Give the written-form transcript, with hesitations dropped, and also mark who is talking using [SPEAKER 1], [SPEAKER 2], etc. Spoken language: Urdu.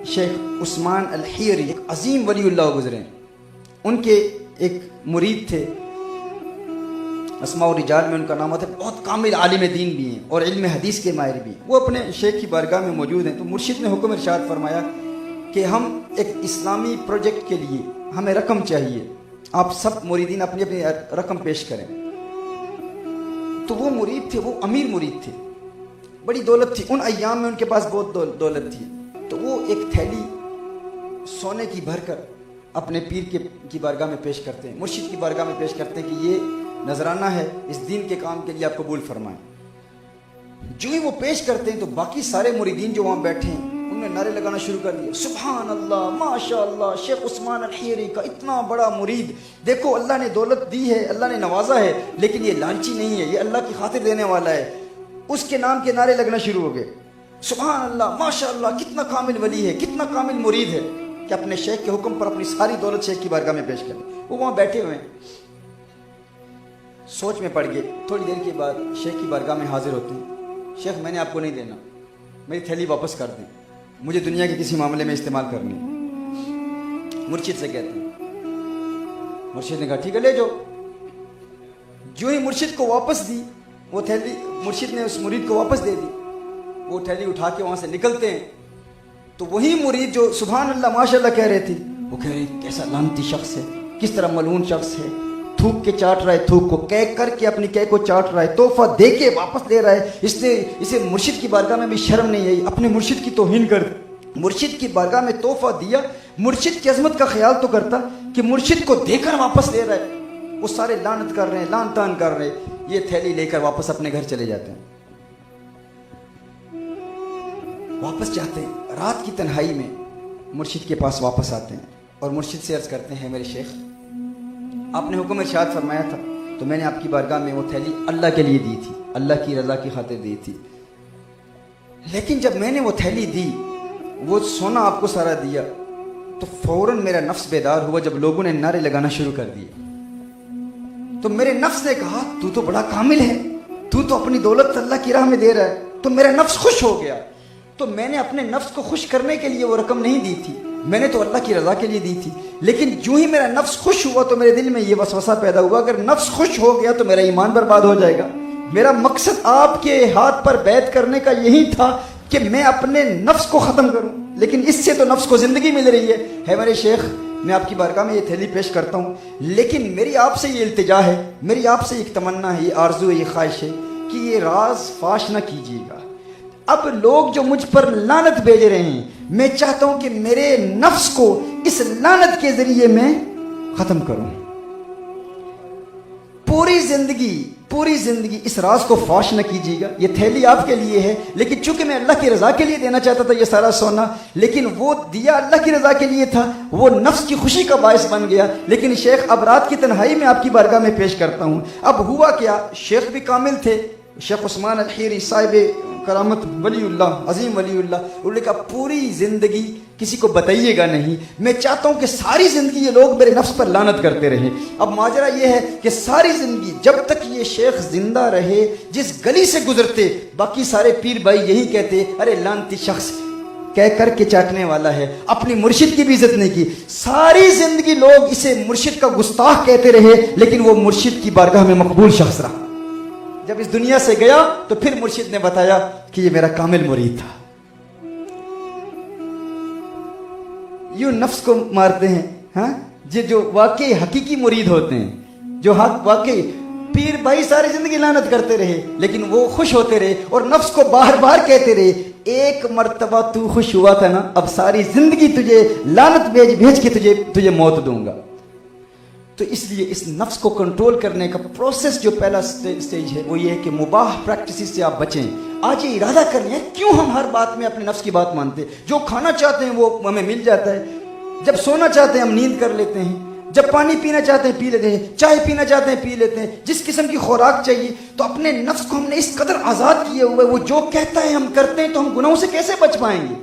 [SPEAKER 1] شیخ عثمان الحیری ایک عظیم ولی اللہ گزرے ہیں، ان کے ایک مرید تھے، اسماء الرجال میں ان کا نام آتا ہے، بہت کامل عالم دین بھی ہیں اور علم حدیث کے ماہر بھی ہیں۔ وہ اپنے شیخ کی بارگاہ میں موجود ہیں تو مرشد نے حکم ارشاد فرمایا کہ ہم ایک اسلامی پروجیکٹ کے لیے ہمیں رقم چاہیے، آپ سب مریدین اپنی اپنی رقم پیش کریں۔ تو وہ مرید تھے، وہ امیر مرید تھے، بڑی دولت تھی، ان ایام میں ان کے پاس بہت دولت تھی، تو وہ ایک تھیلی سونے کی بھر کر اپنے پیر کی بارگاہ میں پیش کرتے ہیں، مرشد کی بارگاہ میں پیش کرتے ہیں کہ یہ نذرانہ ہے، اس دین کے کام کے لیے آپ قبول فرمائیں۔ جو ہی وہ پیش کرتے ہیں تو باقی سارے مریدین جو وہاں بیٹھے ہیں انہوں نے نعرے لگانا شروع کر دیا، سبحان اللہ، ماشاء اللہ، شیخ عثمان الحیری کا اتنا بڑا مرید، دیکھو اللہ نے دولت دی ہے، اللہ نے نوازا ہے، لیکن یہ لالچی نہیں ہے، یہ اللہ کی خاطر دینے والا ہے۔ اس کے نام کے نعرے لگنا شروع ہو گئے، سبحان اللہ، ماشاء اللہ، کتنا کامل ولی ہے، کتنا کامل مرید ہے کہ اپنے شیخ کے حکم پر اپنی ساری دولت شیخ کی بارگاہ میں پیش کریں۔ وہ وہاں بیٹھے ہوئے ہیں، سوچ میں پڑ گئے، تھوڑی دیر کے بعد شیخ کی بارگاہ میں حاضر ہوتے ہیں، شیخ میں نے آپ کو نہیں دینا، میری تھیلی واپس کر دیں، مجھے دنیا کے کسی معاملے میں استعمال کرنی۔ مرشد سے کہتے ہیں، مرشد نے کہا ٹھیک ہے لے جاؤ۔ جو ہی مرشد کو واپس دی وہ تھیلی، مرشد نے اس مرید کو واپس دے دی، وہ تھیلی اٹھا کے وہاں سے نکلتے ہیں تو وہی مرید جو سبحان اللہ ماشاء اللہ کہہ رہے تھے وہ کہہ رہے کیسا لعنتی شخص ہے، کس طرح ملعون شخص ہے، تھوک کے چاٹ رہا ہے، تھوک کو کہہ کر کے اپنی کہہ کو چاٹ رہا ہے، تحفہ دے کے واپس لے رہا ہے، اسے مرشد کی بارگاہ میں بھی شرم نہیں آئی، اپنے مرشد کی توہین کر، مرشد کی بارگاہ میں تحفہ دیا، مرشد کی عظمت کا خیال تو کرتا کہ مرشد کو دے کر واپس لے رہا ہے۔ وہ سارے لعنت کر رہے ہیں، لعن طعن کر رہے ہیں، یہ تھیلی لے کر واپس اپنے گھر چلے جاتے ہیں۔ واپس جاتے ہیں، رات کی تنہائی میں مرشد کے پاس واپس آتے ہیں اور مرشد سے عرض کرتے ہیں میرے شیخ آپ نے حکم ارشاد فرمایا تھا تو میں نے آپ کی بارگاہ میں وہ تھیلی اللہ کے لیے دی تھی، اللہ کی رضا کی خاطر دی تھی، لیکن جب میں نے وہ تھیلی دی، وہ سونا آپ کو سارا دیا تو فوراً میرا نفس بیدار ہوا جب لوگوں نے نعرے لگانا شروع کر دیے۔ تو میرے نفس نے کہا تو بڑا کامل ہے، تو اپنی دولت اللہ کی راہ میں دے رہا ہے، تو میرا نفس خوش ہو گیا۔ تو میں نے اپنے نفس کو خوش کرنے کے لیے وہ رقم نہیں دی تھی، میں نے تو اللہ کی رضا کے لیے دی تھی، لیکن جو ہی میرا نفس خوش ہوا تو میرے دل میں یہ وسوسہ پیدا ہوا اگر نفس خوش ہو گیا تو میرا ایمان برباد ہو جائے گا۔ میرا مقصد آپ کے ہاتھ پر بیعت کرنے کا یہی تھا کہ میں اپنے نفس کو ختم کروں، لیکن اس سے تو نفس کو زندگی مل رہی ہے میرے شیخ میں آپ کی بارگاہ میں یہ تھیلی پیش کرتا ہوں، لیکن میری آپ سے یہ التجا ہے، میری آپ سے ایک تمنا ہے، یہ آرزو ہے، یہ خواہش ہے کہ یہ راز فاش نہ کیجیے گا۔ اب لوگ جو مجھ پر لعنت بھیج رہے ہیں میں چاہتا ہوں کہ میرے نفس کو اس لعنت کے ذریعے میں ختم کروں، پوری زندگی اس راز کو فاش نہ کیجیے گا۔ یہ تھیلی آپ کے لیے ہے، لیکن چونکہ میں اللہ کی رضا کے لیے دینا چاہتا تھا یہ سارا سونا، لیکن وہ دیا اللہ کی رضا کے لیے تھا، وہ نفس کی خوشی کا باعث بن گیا، لیکن شیخ اب رات کی تنہائی میں آپ کی بارگاہ میں پیش کرتا ہوں۔ اب ہوا کیا، شیخ بھی کامل تھے، شیخ عثمان الحیری صاحب کرامت ولی اللہ، عظیم ولی اللہ، انہوں نے کہا پوری زندگی کسی کو بتائیے گا نہیں، میں چاہتا ہوں کہ ساری زندگی یہ لوگ میرے نفس پر لعنت کرتے رہیں۔ اب ماجرا یہ ہے کہ ساری زندگی جب تک یہ شیخ زندہ رہے جس گلی سے گزرتے باقی سارے پیر بھائی یہی کہتے ارے لعنتی شخص کہہ کر کے چاٹنے والا ہے، اپنی مرشد کی بھی عزت نہیں کی، ساری زندگی لوگ اسے مرشد کا گستاخ کہتے رہے، لیکن وہ مرشد کی بارگاہ میں مقبول شخص رہا۔ جب اس دنیا سے گیا تو پھر مرشد نے بتایا کہ یہ میرا کامل مرید تھا۔ یوں نفس کو مارتے ہیں، ہاں جو واقعی حقیقی مرید ہوتے ہیں، جو واقعی پیر بھائی ساری زندگی لعنت کرتے رہے لیکن وہ خوش ہوتے رہے اور نفس کو بار بار کہتے رہے ایک مرتبہ تو خوش ہوا تھا نا، اب ساری زندگی تجھے لعنت بھیج کے تجھے موت دوں گا۔ تو اس لیے اس نفس کو کنٹرول کرنے کا پروسیس جو پہلا سٹیج ہے وہ یہ ہے کہ مباح پریکٹسز سے آپ بچیں۔ آج یہ ارادہ کر لیں کیوں ہم ہر بات میں اپنے نفس کی بات مانتے، جو کھانا چاہتے ہیں وہ ہمیں مل جاتا ہے، جب سونا چاہتے ہیں ہم نیند کر لیتے ہیں، جب پانی پینا چاہتے ہیں پی لیتے ہیں، چائے پینا چاہتے ہیں پی لیتے ہیں، جس قسم کی خوراک چاہیے، تو اپنے نفس کو ہم نے اس قدر آزاد کیے ہوئے وہ جو کہتا ہے ہم کرتے ہیں تو ہم گناہوں سے کیسے بچ پائیں گے؟